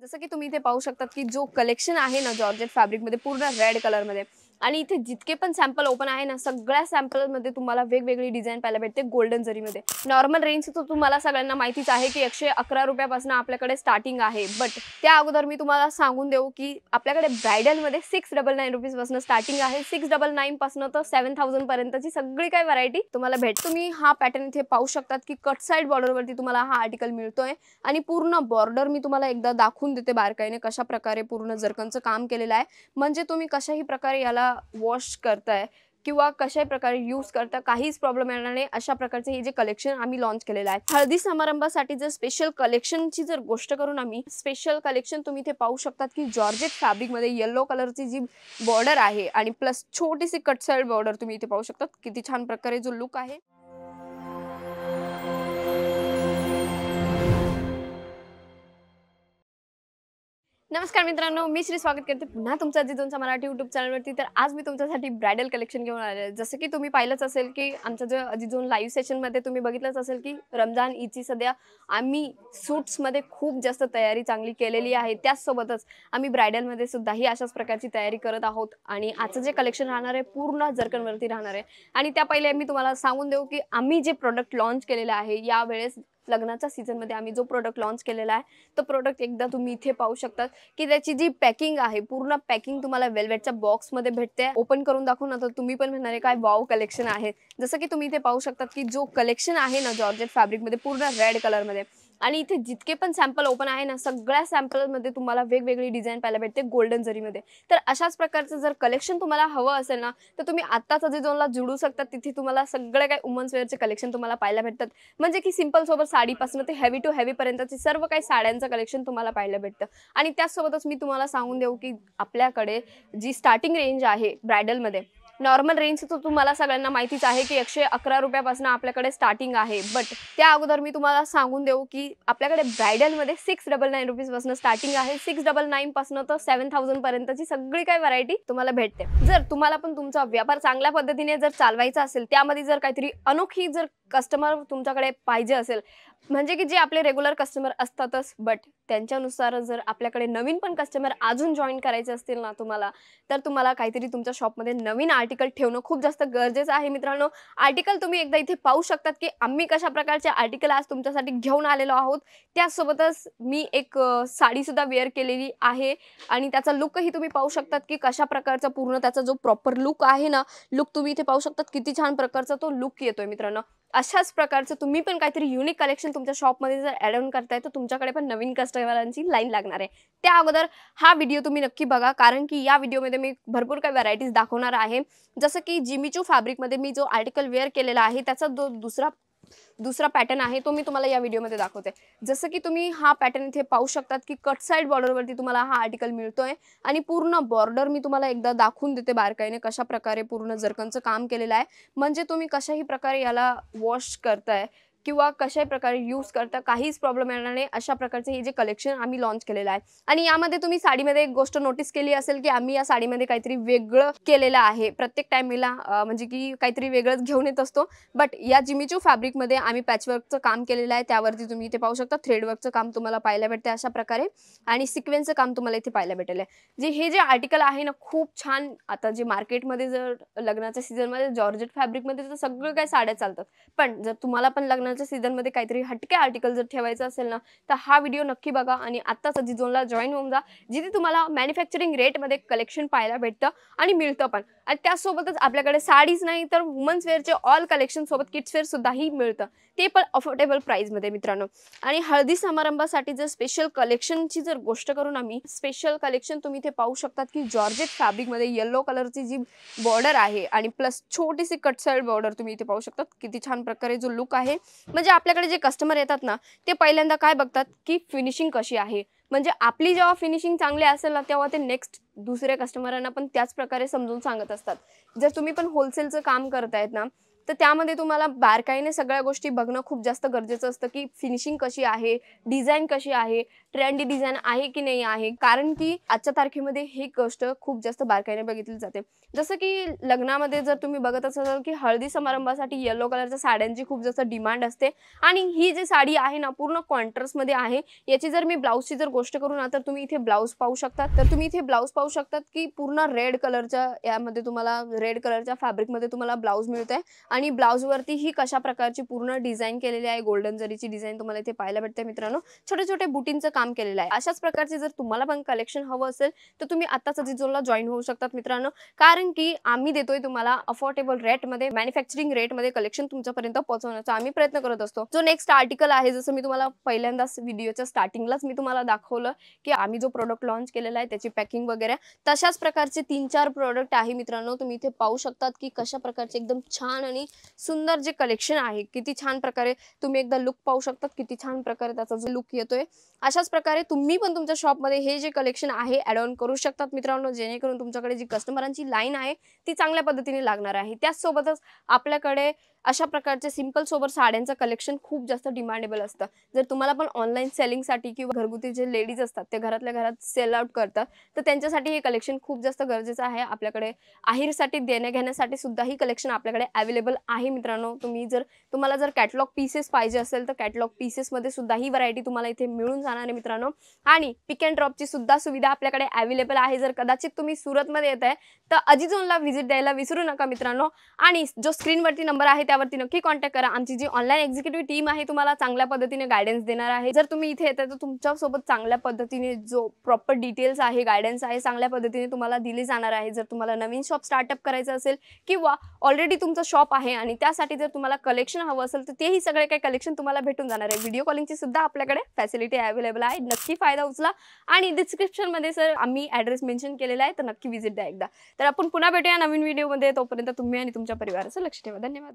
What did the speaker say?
जसं की तुम्ही इथे पाहू शकतात की जो कलेक्शन आहे ना जॉर्जेट फॅब्रिकमध्ये पूर्ण रेड कलरमध्ये आणि इथे जितके पण सॅम्पल ओपन आहे ना सगळ्या सॅम्पलमध्ये तुम्हाला वेगवेगळी डिझाईन पाहायला भेटते गोल्डन जरीमध्ये. नॉर्मल रेंज तर तुम्हाला सगळ्यांना माहितीच आहे की 111 रुपयापासून आपल्याकडे स्टार्टिंग आहे. बट त्या अगोदर मी तुम्हाला सांगून देऊ की आपल्याकडे ब्रायडलमध्ये 699 रुपीज पासून स्टार्टिंग आहे. 699 पासून तर 7000 पर्यंतची सगळी काही व्हरायटी तुम्हाला भेटते. तुम्ही हा पॅटर्न इथे पाहू शकतात की कट साइड बॉर्डरवरती तुम्हाला हा आर्टिकल मिळतोय आणि पूर्ण बॉर्डर मी तुम्हाला एकदा दाखवून देते बारकाईने कशा प्रकारे पूर्ण जरकनचं काम केलेलं आहे. म्हणजे तुम्ही कशाही प्रकारे याला वॉश करताय किंवा कशाही प्रकारे यूज करता काहीच प्रॉब्लेम येणार नाही. अशा प्रकारचे हे जे कलेक्शन आम्ही लॉन्च केलेलं आहे. हळदी समारंभासाठी जर स्पेशल कलेक्शनची जर गोष्ट करून आम्ही स्पेशल कलेक्शन तुम्ही इथे पाहू शकतात की जॉर्जेट फॅब्रिकमध्ये येलो कलरची जी बॉर्डर आहे आणि प्लस छोटीशी कट साइड बॉर्डर तुम्ही इथे पाहू शकतात. किती छान प्रकारे जो लुक आहे. नमस्कार मित्रांनो, मी श्री स्वागत करते पुन्हा तुमचं अजिजोनच्या मराठी यूट्यूब चॅनलवरती. तर आज मी तुमच्यासाठी ब्रायडल कलेक्शन घेऊन आले आहे. जसं की तुम्ही पाहिलंच असेल की आमचं जे अजिजोन लाईव्ह सेशनमध्ये तुम्ही बघितलंच असेल की रमजान ईदची सध्या आम्ही सूट्समध्ये खूप जास्त तयारी चांगली केलेली आहे. त्याचसोबतच आम्ही ब्रायडलमध्ये सुद्धाही अशाच प्रकारची तयारी करत आहोत आणि आजचं जे कलेक्शन राहणार आहे पूर्ण जरकनवरती राहणार आहे. आणि त्या पहिले मी तुम्हाला सांगून देऊ की आम्ही जे प्रोडक्ट लॉन्च केलेलं आहे यावेळेस लग्नाच्या सीझनमध्ये आम्ही जो प्रोडक्ट लॉन्च केलेला आहे तो प्रोडक्ट एकदा तुम्ही इथे पाहू शकता की त्याची जी पॅकिंग आहे पूर्ण पॅकिंग तुम्हाला वेल्वेटच्या बॉक्समध्ये भेटते. ओपन करून दाखवू ना तर तुम्ही पण म्हणणार काय वाव कलेक्शन आहे. जसं की तुम्ही इथे पाहू शकतात की जो कलेक्शन आहे ना जॉर्जेट फॅब्रिकमध्ये पूर्ण रेड कलरमध्ये आणि इथे जितके पण सॅम्पल ओपन आहे ना सगळ्या सॅम्पलमध्ये तुम्हाला वेगवेगळी डिझाईन पाहायला भेटते गोल्डन जरीमध्ये. तर अशाच प्रकारचं जर कलेक्शन तुम्हाला हवं असेल ना तर तुम्ही आत्ताच अजिजोनला जुडू शकता. तिथे तुम्हाला सगळे काही वुमन्स वेअरचे कलेक्शन तुम्हाला पाहायला भेटतात. म्हणजे की सिंपल सोबत साडीपासून ते हेवी टू हेवी पर्यंतची सर्व काही साड्यांचं कलेक्शन तुम्हाला पाहायला भेटतं. आणि त्याचसोबतच मी तुम्हाला सांगून देऊ की आपल्याकडे जी स्टार्टिंग रेंज आहे ब्रायडलमध्ये नॉर्मल रेंज तर तुम्हाला सगळ्यांना माहितीच आहे की 111 रुपयापासून आपल्याकडे स्टार्टिंग आहे. बट त्या अगोदर मी तुम्हाला सांगून देऊ की आपल्याकडे ब्रायडलमध्ये 699 रुपीज पासून स्टार्टिंग आहे. 699 पासून तर 7000 पर्यंतची सगळी काही व्हरायटी तुम्हाला भेटते. जर तुम्हाला पण तुमचा व्यापार चांगल्या पद्धतीने जर चालवायचा असेल त्यामध्ये जर काहीतरी अनोखी जर कस्टमर तुमच्याकडे पाहिजे असेल म्हणजे की जे आपले रेग्युलर कस्टमर असतातच बट त्यांच्यानुसार जर आपल्याकडे नवीन पण कस्टमर अजून जॉईन करायचे असतील ना तुम्हाला तर तुम्हाला काहीतरी तुमच्या शॉपमध्ये नवीन आर्टिकल ठेवणं खूप जास्त गरजेचं आहे. मित्रांनो आर्टिकल तुम्ही एकदा इथे पाहू शकतात की आम्ही कशा प्रकारचे आर्टिकल आज तुमच्यासाठी घेऊन आलेलो आहोत. त्यासोबतच मी एक साडी सुद्धा वेअर केलेली आहे आणि त्याचा लुकही तुम्ही पाहू शकतात की कशा प्रकारचा पूर्ण त्याचा जो प्रॉपर लुक आहे ना लुक तुम्ही इथे पाहू शकतात किती छान प्रकारचा तो लुक येतोय. मित्रांनो अशाच प्रकारचं तुम्ही पण काहीतरी युनिक कलेक्शन तुमच्या शॉपमध्ये जर ॲड ऑन करताय तर तुमच्याकडे पण नवीन कस्टमरांची लाईन लागणार आहे. त्या अगोदर हा व्हिडिओ तुम्ही नक्की बघा कारण की या व्हिडिओमध्ये मी भरपूर काही व्हरायटीज दाखवणार आहे. जसं की जिमीचू फॅब्रिकमध्ये मी जो आर्टिकल वेअर केलेला आहे त्याचा दुसरा पॅटर्न आहे तो मी तुम्हाला या व्हिडिओमध्ये दाखवते. जसं की तुम्ही हा पॅटर्न इथे पाहू शकतात की कट साइड बॉर्डरवरती तुम्हाला हा आर्टिकल मिळतोय आणि पूर्ण बॉर्डर मी तुम्हाला एकदा दाखवून देते बारकाईने कशा प्रकारे पूर्ण जरकनचं काम केलेलं आहे. म्हणजे तुम्ही कशाही प्रकारे याला वॉश करताय किंवा कशाही प्रकारे यूज करता काहीच प्रॉब्लेम येणार नाही. अशा प्रकारचे हे जे कलेक्शन आम्ही लॉन्च केलेलं आहे. आणि यामध्ये तुम्ही साडीमध्ये एक गोष्ट नोटीस केली असेल की आम्ही या साडीमध्ये काहीतरी वेगळं केलेलं आहे. प्रत्येक टाइमला म्हणजे की काहीतरी वेगळंच घेऊन येत असतो. बट या जिमीचू फॅब्रिकमध्ये आम्ही पॅचवर्कचं काम केलेलं आहे. त्यावरती तुम्ही इथे पाहू शकता थ्रेडवर्कचं काम तुम्हाला पाहायला भेटते अशा प्रकारे आणि सिक्वेन्सचं काम तुम्हाला इथे पाहायला भेटेल. हे जे आर्टिकल आहे ना खूप छान. आता जे मार्केटमध्ये जर लग्नाच्या सीझनमध्ये जॉर्जेट फॅब्रिकमध्ये तर सगळं काही साड्या चालतात. पण जर तुम्हाला पण लग्नाच्या सीझनमध्ये काहीतरी हटके आर्टिकल जर ठेवायचं असेल ना तर हा व्हिडिओ नक्की बघा आणि आत्ताच अजिजोनला जॉईन होऊन जा जिथे तुम्हाला मॅन्युफॅक्चरिंग रेटमध्ये कलेक्शन पाहायला भेटतं आणि मिळतं पण. आणि त्यासोबतच आपल्याकडे साडीज नाही तर वुमन्स वेअरचे ऑल कलेक्शन सोबत किड्स वेअर सुद्धाही मिळतं ते पण अफोर्डेबल प्राइसमध्ये. मित्रांनो आणि हळदी समारंभासाठी जर स्पेशल कलेक्शनची जर गोष्ट करून आम्ही स्पेशल कलेक्शन तुम्ही इथे पाहू शकतात की जॉर्जेट फॅब्रिकमध्ये येलो कलरची जी बॉर्डर आहे आणि प्लस छोटीशी कट साइड बॉर्डर तुम्ही इथे पाहू शकतात. किती छान प्रकारे जो लुक आहे. म्हणजे आपल्याकडे जे कस्टमर येतात ना ते पहिल्यांदा काय बघतात की फिनिशिंग कशी आहे. म्हणजे आपली जेव्हा फिनिशिंग चांगली असेल ना तेव्हा ते नेक्स्ट दुसऱ्या कस्टमरांना पण त्याच प्रकारे समजून सांगत असतात. जर तुम्ही पण होलसेलचं काम करतायत ना तर त्यामध्ये तुम्हाला बारकाईने सगळ्या गोष्टी बघणं खूप जास्त गरजेचं असतं की फिनिशिंग कशी आहे, डिझाईन कशी आहे, ट्रेंडी डिझाईन आहे की नाही आहे, कारण की आजच्या तारखेमध्ये ही गोष्ट खूप जास्त बारकाईने बघितली जाते. जसं की लग्नामध्ये जर तुम्ही बघत असाल की हळदी समारंभासाठी येलो कलरच्या साड्यांची खूप जास्त डिमांड असते आणि ही जी साडी आहे ना पूर्ण कॉन्ट्रास्टमध्ये आहे. याची जर मी ब्लाऊजची जर गोष्ट करू ना, तर तुम्ही इथे ब्लाऊज पाहू शकता. तर तुम्ही इथे ब्लाऊज पाहू शकतात की पूर्ण रेड कलरच्या यामध्ये तुम्हाला रेड कलरच्या फॅब्रिकमध्ये तुम्हाला ब्लाऊज मिळतंय आणि ब्लाऊजवरती ही कशा प्रकारची पूर्ण डिझाईन केलेली आहे. गोल्डन जरीची डिझाईन तुम्हाला इथे पाहायला भेटते मित्रांनो. छोटे छोटे बुटींचं काम केलेलं आहे. अशाच प्रकारचे जर तुम्हाला पण कलेक्शन हवं असेल तर तुम्ही आत्ताच अजिझोनला जॉईन होऊ शकतात मित्रांनो, कारण की आम्ही देतोय तुम्हाला अफोर्डेबल रेटमध्ये, मॅन्युफॅक्चरिंग रेटमध्ये कलेक्शन तुमच्यापर्यंत पोहोचवण्याचा आम्ही प्रयत्न करत असतो. जो नेक्स्ट आर्टिकल आहे, जसं मी तुम्हाला पहिल्यांदाच व्हिडिओच्या स्टार्टिंगलाच मी तुम्हाला दाखवलं की आम्ही जो प्रोडक्ट लॉन्च केलेला आहे त्याची पॅकिंग वगैरे, तशाच प्रकारचे 3-4 प्रोडक्ट आहे मित्रांनो. तुम्ही इथे पाहू शकतात की कशा प्रकारचे एकदम छान आणि सुंदर जे कलेक्शन आहे, किती छान प्रकारे तुम्ही एकदा लुक पाहू शकतात, किती छान प्रकारे त्याचा जो लुक येतोय. अशाच प्रकारे तुम्ही पण तुमच्या शॉपमध्ये हे जे कलेक्शन आहे ॲड ऑन करू शकतात मित्रांनो, जेणेकरून तुमच्याकडे जी कस्टमरांची लाईन आहे ती चांगल्या पद्धतीने लागणार आहे. त्याचसोबतच आपल्याकडे अशा प्रकारचे सिंपल सोबर साड्यांचं कलेक्शन खूप जास्त डिमांडेबल असतं. जर तुम्हाला पण ऑनलाईन सेलिंगसाठी किंवा घरगुती जे लेडीज असतात ते घरातल्या घरात सेल आउट करतात, तर त्यांच्यासाठी हे कलेक्शन खूप जास्त गरजेचं आहे. आपल्याकडे आहेरसाठी देण्या-घेण्यासाठी सुद्धा ही कलेक्शन आपल्याकडे अवेलेबल आहे मित्रांनो. तुम्हाला जर कॅटलॉग पीसेस पाहिजे असेल तर कॅटलॉग पीसेसमध्ये सुद्धा ही व्हरायटी तुम्हाला इथे मिळून जाणार आहे मित्रांनो. आणि पिक अँड ड्रॉपची सुद्धा सुविधा आपल्याकडे अवेलेबल आहे. जर कदाचित तुम्ही सुरतमध्ये येत आहे तर अजिझोनला व्हिजिट द्यायला विसरू नका मित्रांनो. आणि जो स्क्रीनवरती नंबर आहे त्यावरती नक्की कॉन्टॅक्ट करा. आमची जी ऑनलाईन एक्झिक्युटिव्ह टीम आहे तुम्हाला चांगल्या पद्धतीने गायडन्स देणार आहे. जर तुम्ही इथे येताय तर तुमच्यासोबत चांगल्या पद्धतीने जो प्रॉपर डिटेल्स आहे, गायडन्स आहे, चांगल्या पद्धतीने तुम्हाला दिली जाणार आहे. जर तुम्हाला नवीन शॉप स्टार्टअप करायचं असेल किंवा ऑलरेडी तुमचं शॉप आहे आणि त्यासाठी जर तुम्हाला कलेक्शन हवं असेल तर तेही सगळे काही कलेक्शन तुम्हाला भेटून जाणार आहे. व्हिडिओ कॉलिंगची सुद्धा आपल्याकडे फॅसिलिटी अवेलेबल आहे. नक्की फायदा उचला आणि डिस्क्रिप्शनमध्ये सर आम्ही ॲड्रेस मेन्शन केलेला आहे, तर नक्की व्हिजिट द्या एकदा. तर आपण पुन्हा भेटूया नवीन व्हिडिओमध्ये. तोपर्यंत तुम्ही आणि तुमच्या परिवाराचं लक्ष ठेवा. धन्यवाद.